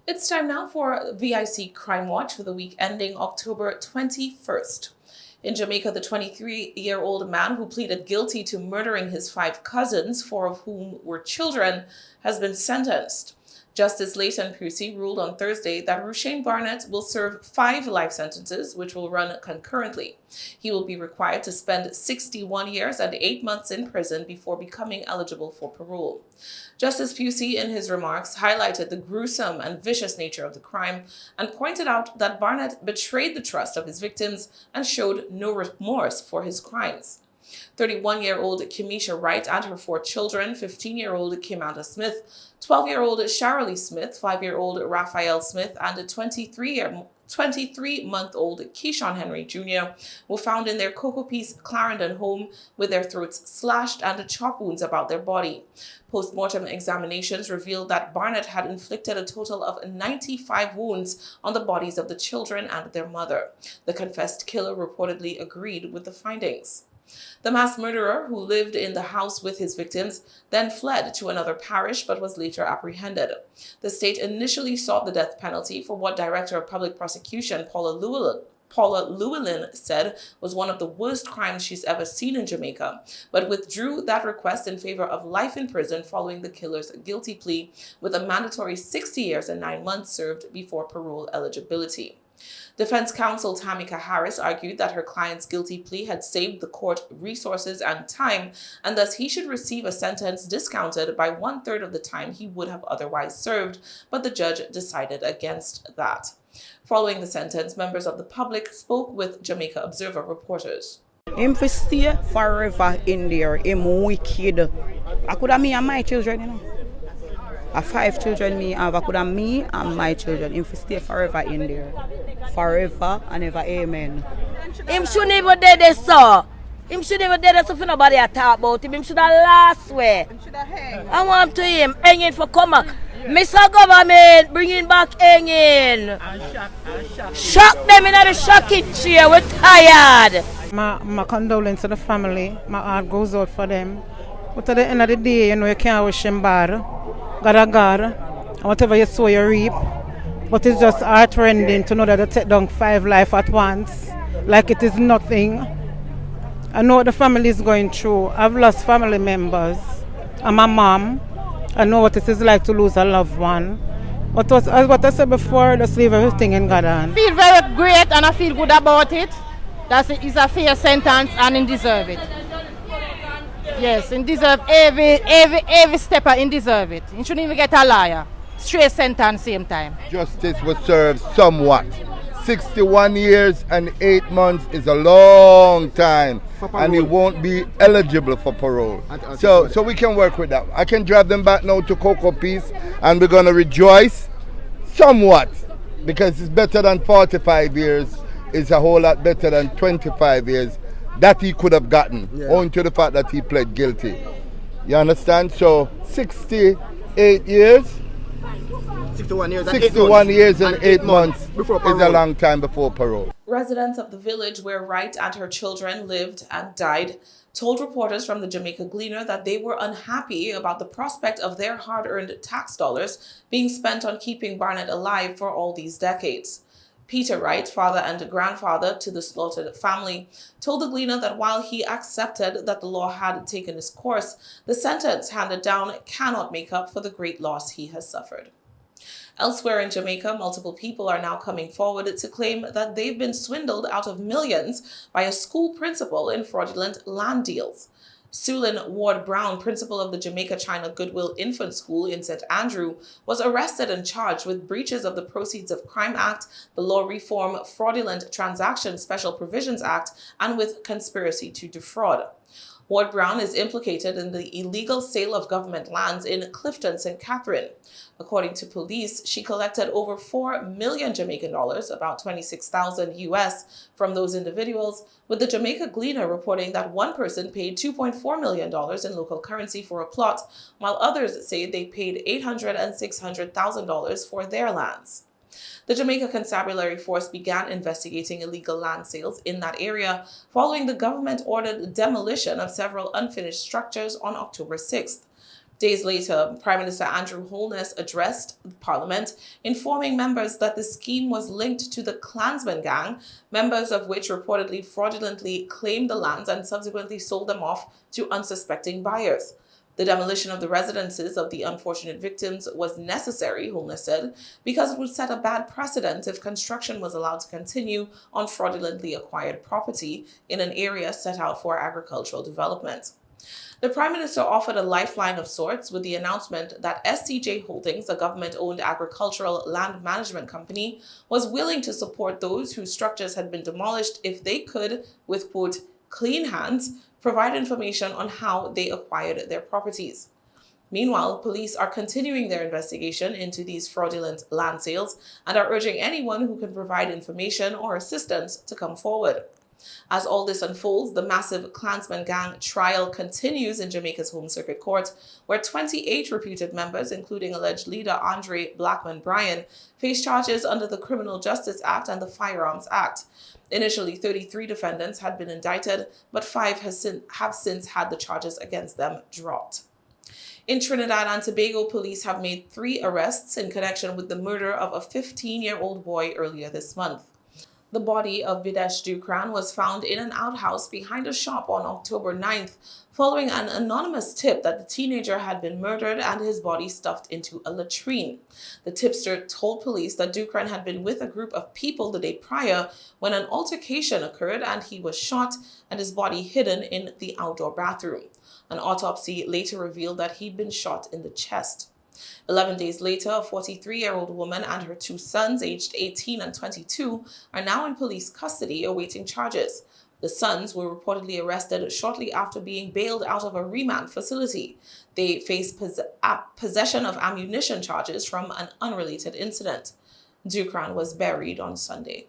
It's time now for VIC Crime Watch for the week ending October 21st. In Jamaica, the 23-year-old man who pleaded guilty to murdering his 5 cousins, 4 of whom were children, has been sentenced. Justice Leighton Pusey ruled on Thursday that Rushane Barnett will serve 5 life sentences, which will run concurrently. He will be required to spend 61 years and 8 months in prison before becoming eligible for parole. Justice Pusey, in his remarks, highlighted the gruesome and vicious nature of the crime and pointed out that Barnett betrayed the trust of his victims and showed no remorse for his crimes. 31-year-old Kemisha Wright and her 4 children, 15-year-old Kimanda Smith, 12-year-old Sharalee Smith, 5-year-old Raphael Smith, and a 23-month-old Keyshawn Henry Jr. were found in their Cocoa Peace Clarendon home with their throats slashed and chop wounds about their body. Post-mortem examinations revealed that Barnett had inflicted a total of 95 wounds on the bodies of the children and their mother. The confessed killer reportedly agreed with the findings. The mass murderer, who lived in the house with his victims, then fled to another parish but was later apprehended. The state initially sought the death penalty for what Director of Public Prosecution Paula Llewellyn said was one of the worst crimes she's ever seen in Jamaica, but withdrew that request in favor of life in prison following the killer's guilty plea, with a mandatory 60 years and 9 months served before parole eligibility. Defense counsel Tamika Harris argued that her client's guilty plea had saved the court resources and time, and thus he should receive a sentence discounted by 1/3 of the time he would have otherwise served, but the judge decided against that. Following the sentence, members of the public spoke with Jamaica Observer reporters. Him for stay forever in there. Him wicked. I could have me and my children, you know. I 5 children me have. I could have me and my children. Him for stay forever in there. Forever and ever. Amen. Him should never dead there, sir. Him should never dead there, so nobody talk about him. Him should have last way. I want to him hanging for come back. Mr. Government, bringing back hanging. Shock them in the shocking chair. We're tired. My condolences to the family. My heart goes out for them. But at the end of the day, you know, you can't wish him bad. God a God. And whatever you sow, you reap. But it's just heart-rending to know that they take down 5 lives at once. Like it is nothing. I know what the family is going through. I've lost family members. And my mom. I know what it is like to lose a loved one. But as what I said before, just leave everything in God's hands. I feel very great and I feel good about it. That it is a fair sentence and he deserve it. Yes, he deserve every step he deserve it. He shouldn't even get a liar. Straight sentence same time. Justice was served somewhat. 61 years and 8 months is a long time, and he won't be eligible for parole. So we can work with that. I can drive them back now to Cocoa Peace, and we're going to rejoice somewhat, because it's better than 45 years. It's a whole lot better than 25 years that he could have gotten, owing to the fact that he pled guilty. You understand? So 68 years. 61 years and 8 months is a long time before parole. Residents of the village where Wright and her children lived and died told reporters from the Jamaica Gleaner that they were unhappy about the prospect of their hard-earned tax dollars being spent on keeping Barnett alive for all these decades. Peter Wright, father and grandfather to the slaughtered family, told the Gleaner that while he accepted that the law had taken its course, the sentence handed down cannot make up for the great loss he has suffered. Elsewhere in Jamaica, multiple people are now coming forward to claim that they've been swindled out of millions by a school principal in fraudulent land deals. Sulin Ward Brown, principal of the Jamaica China Goodwill Infant School in St. Andrew, was arrested and charged with breaches of the Proceeds of Crime Act, the Law Reform Fraudulent Transaction Special Provisions Act, and with conspiracy to defraud. Ward Brown is implicated in the illegal sale of government lands in Clifton, St. Catherine. According to police, she collected over 4 million Jamaican dollars, about 26,000 US, from those individuals, with the Jamaica Gleaner reporting that one person paid $2.4 million in local currency for a plot, while others say they paid $800,000 and $600,000 for their lands. The Jamaica Constabulary Force began investigating illegal land sales in that area following the government-ordered demolition of several unfinished structures on October 6th. Days later, Prime Minister Andrew Holness addressed Parliament, informing members that the scheme was linked to the Klansman gang, members of which reportedly fraudulently claimed the lands and subsequently sold them off to unsuspecting buyers. The demolition of the residences of the unfortunate victims was necessary, Holness said, because it would set a bad precedent if construction was allowed to continue on fraudulently acquired property in an area set out for agricultural development. The Prime Minister offered a lifeline of sorts with the announcement that STJ Holdings, a government-owned agricultural land management company, was willing to support those whose structures had been demolished if they could, with, quote, clean hands, provide information on how they acquired their properties. Meanwhile, police are continuing their investigation into these fraudulent land sales and are urging anyone who can provide information or assistance to come forward. As all this unfolds, the massive Klansman gang trial continues in Jamaica's Home Circuit Court, where 28 reputed members, including alleged leader Andre Blackman Bryan, face charges under the Criminal Justice Act and the Firearms Act. Initially, 33 defendants had been indicted, but 5 have since had the charges against them dropped. In Trinidad and Tobago, police have made 3 arrests in connection with the murder of a 15-year-old boy earlier this month. The body of Videsh Dukran was found in an outhouse behind a shop on October 9th, following an anonymous tip that the teenager had been murdered and his body stuffed into a latrine. The tipster told police that Dukran had been with a group of people the day prior when an altercation occurred and he was shot and his body hidden in the outdoor bathroom. An autopsy later revealed that he'd been shot in the chest. 11 days later, a 43-year-old woman and her 2 sons, aged 18 and 22, are now in police custody awaiting charges. The sons were reportedly arrested shortly after being bailed out of a remand facility. They face possession of ammunition charges from an unrelated incident. Dukran was buried on Sunday.